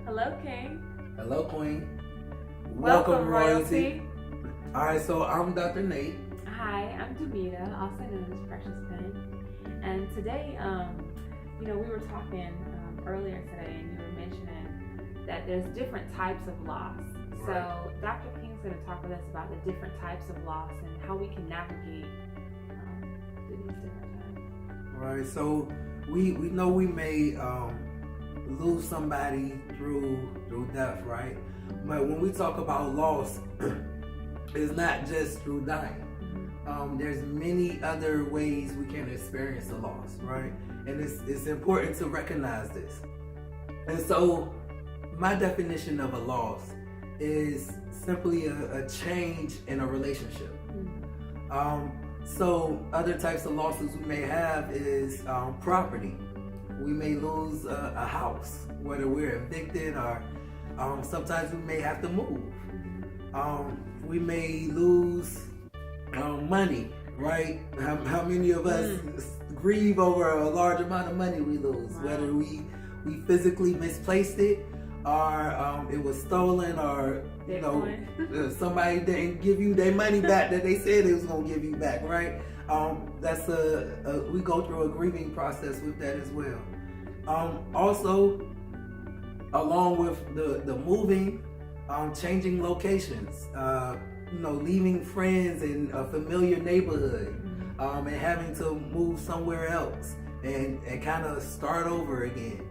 Hello, King. Hello, Queen. Welcome, Royalty. All right, so I'm Dr. Nate. Hi, I'm Demita, also known as Precious Pen. And today, we were talking earlier today, and you were mentioning that there's different types of loss. Right. So Dr. King's going to talk with us about the different types of loss and how we can navigate through these different times. All right, so we know we may lose somebody through death, right? But when we talk about loss, it's not just through dying. There's many other ways we can experience a loss, right? And it's important to recognize this. And so my definition of a loss is simply a change in a relationship. So other types of losses we may have is property. We may lose a house, whether we're evicted or sometimes we may have to move. We may lose money, right? How many of us grieve over a large amount of money we lose, whether we physically misplaced it or it was stolen, or somebody didn't give you their money back that they said they was gonna give you back, right? That's we go through a grieving process with that as well. Also, along with the moving, changing locations, leaving friends in a familiar neighborhood, and having to move somewhere else and kind of start over again.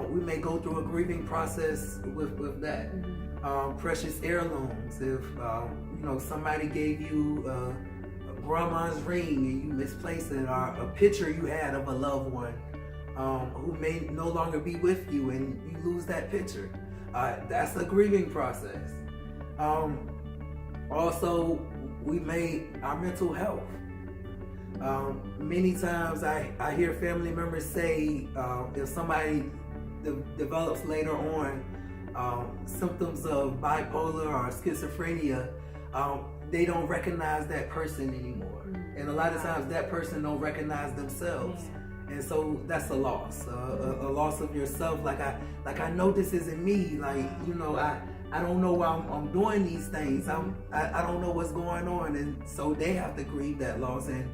We may go through a grieving process with that. Precious heirlooms, if somebody gave you a grandma's ring and you misplaced it, or a picture you had of a loved one who may no longer be with you and you lose that picture. That's a grieving process. Also, our mental health. Many times I hear family members say if somebody develops later on symptoms of bipolar or schizophrenia, they don't recognize that person anymore. And a lot of times that person don't recognize themselves. And so that's a loss, a loss of yourself. Like I know this isn't me. I don't know why I'm doing these things. I don't know what's going on, and so they have to grieve that loss. And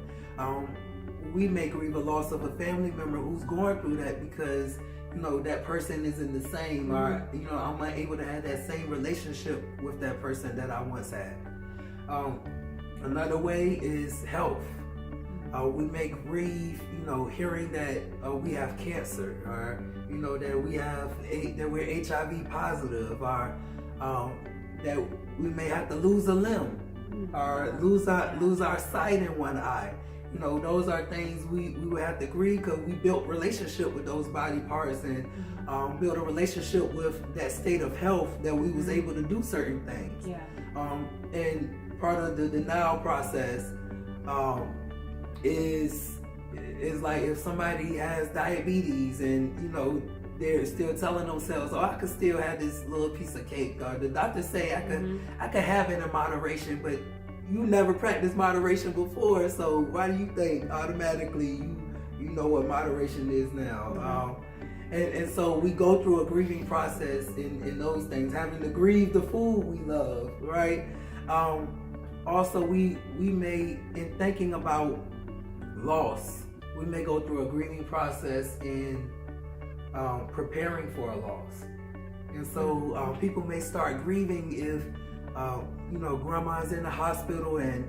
we may grieve a loss of a family member who's going through that because that person isn't the same, or I'm not able to have that same relationship with that person that I once had. Another way is health. We may grieve, hearing that we have cancer, or that we're HIV positive, or that we may have to lose a limb, or lose our sight in one eye. Those are things we would have to grieve because we built relationship with those body parts and build a relationship with that state of health that we was able to do certain things. And part of the denial process is like if somebody has diabetes and they're still telling themselves, I could still have this little piece of cake, or the doctors say I could have it in moderation, but you never practiced moderation before, so why do you think automatically you know what moderation is now? And so we go through a grieving process in those things, having to grieve the food we love, right? Also, we may, in thinking about loss, we may go through a grieving process in preparing for a loss. And so people may start grieving if grandma's in the hospital and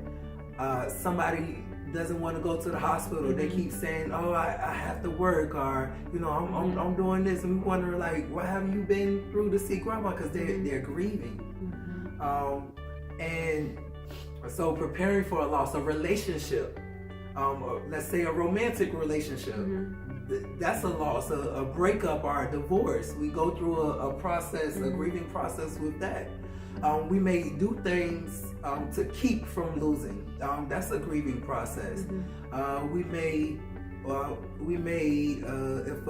somebody doesn't want to go to the hospital. They keep saying, I have to work, or I'm doing this, and we wonder, like, why haven't you been through to see grandma? Because they're grieving. And so preparing for a loss, a relationship, let's say a romantic relationship, that's a loss, a breakup or a divorce. We go through a process, a grieving process with that. We may do things to keep from losing. That's a grieving process. We may if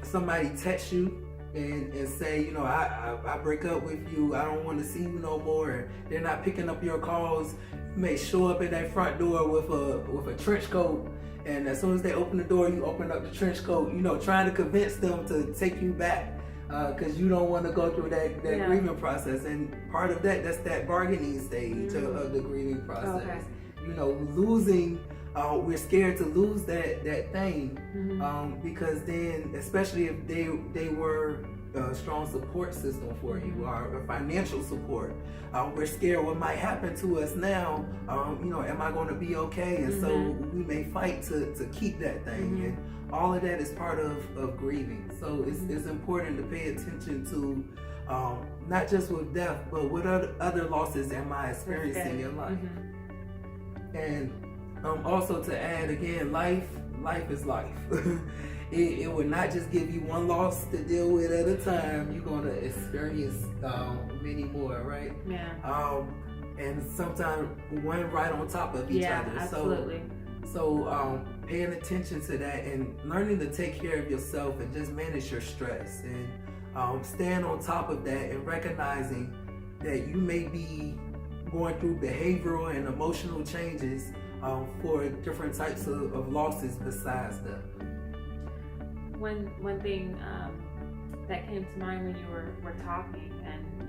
somebody texts you and say, I break up with you, I don't want to see you no more, and they're not picking up your calls, you may show up at that front door with a trench coat, and as soon as they open the door, you open up the trench coat, trying to convince them to take you back. because you don't want to go through that Yeah. grieving process. And part of that's that bargaining stage of the grieving process. Okay. You know, losing. We're scared to lose that thing, because then, especially if they were a strong support system for you or financial support, we're scared what might happen to us now. You know, am I going to be okay? And so we may fight to keep that thing, and all of that is part of grieving. So it's important to pay attention to not just with death, but what other losses am I experiencing in life. And also to add again, life is life. It will not just give you one loss to deal with at a time. You're gonna experience many more, right? Yeah. And sometimes one right on top of each other. Absolutely. So paying attention to that and learning to take care of yourself and just manage your stress and staying on top of that and recognizing that you may be going through behavioral and emotional changes for different types of losses besides death. One thing that came to mind when you were talking,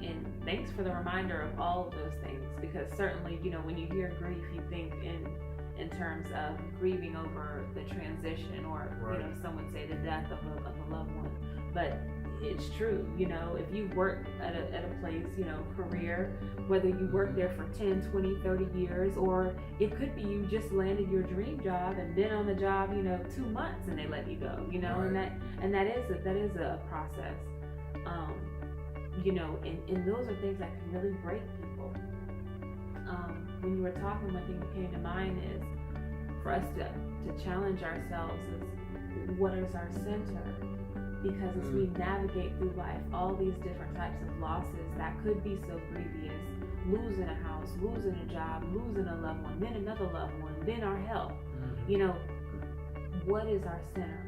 and thanks for the reminder of all of those things, because certainly, you know, when you hear grief, you think in terms of grieving over the transition, or you know, some would say the death of a loved one. But it's true, you know, if you work at a place, you know, career, whether you work there for 10, 20, 30 years, or it could be you just landed your dream job and been on the job, you know, 2 months and they let you go, you know, and that is a process, you know, and those are things that can really break people. When you were talking, one thing that came to mind is for us to challenge ourselves is, what is our center? Because as we navigate through life, all these different types of losses that could be so grievous, losing a house, losing a job, losing a loved one, then another loved one, then our health, you know, what is our center?